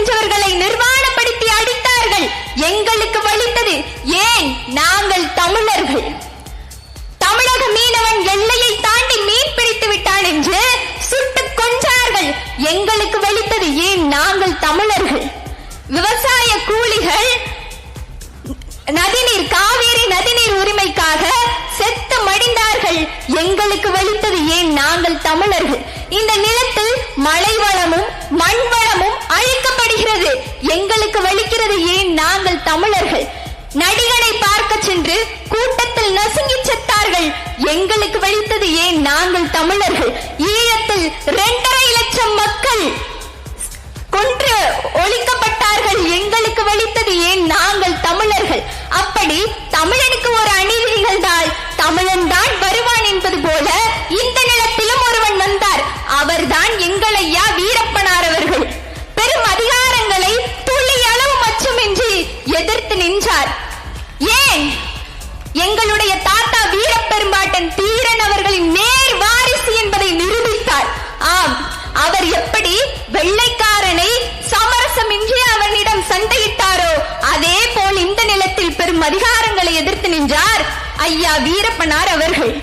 சென்றவர்களை நிர்வாணப்படுத்தி அடித்தார்கள். எங்களுக்கு வலித்தது ஏன்? நாங்கள் தமிழர்கள். தமிழக மீனவன் எல்லையை தாண்டி மீன் பிடித்து விட்டான் என்று சுட்டுக் கொன்றார்கள். எங்களுக்கு வலித்தது ஏன்? நாங்கள் தமிழர்கள். விவசாய கூலிகள் நதிநீர், காவேரி நதிநீர் உரிமைக்காக செத்து மடிந்தார்கள். எங்களுக்கு வலித்தது ஏன்? நாங்கள் தமிழர்கள். இந்த நிலத்தில் மழை வளமும் மண் வளமும் அழிக்கப்படுகிறது. எங்களுக்கு வலிக்கிறது ஏன்? நாங்கள் தமிழர்கள். நடிகனை பார்க்க சென்று கூட்டத்தில் நசுங்கி செத்தார்கள். எங்களுக்கு வலித்தது ஏன்? நாங்கள் தமிழர்கள். ஈழத்தில் 2.5 லட்சம் மக்கள் கொன்று ஒழிக்கப்பட்டார்கள். எங்களுக்கு வலித்தது ஏன்? நாங்கள் தமிழர்கள். அப்படி தமிழனுக்கு ஒரு அநீதி நிகழ்ந்தால் தமிழன் தான் வருவான் என்பது போல இந்த நிலத்திலும் ஒருவன் வந்தார். அவர்தான் எங்கள் ஐயா வீரப்பனார் அவர்கள். பெரும் அதிகாரங்களை துளி அளவு மச்சமின்றி எதிர்த்து நின்றார். ஏன்? எங்களுடைய தாத்தா வீரப்பெரும்பாட்டன் தீரன் அவர்களின் நேர் வாரிசு என்பதை நிரூபித்தார். ஆம், அவர் எப்படி வெள்ளைக்காரனை சமரசமின்றி அவனிடம் சண்டையிட்டாரோ அதே போல் இந்த நிலத்தில் பெரும் அதிகாரங்களை எதிர்த்து நின்றார் ஐயா வீரப்பனார் அவர்கள்.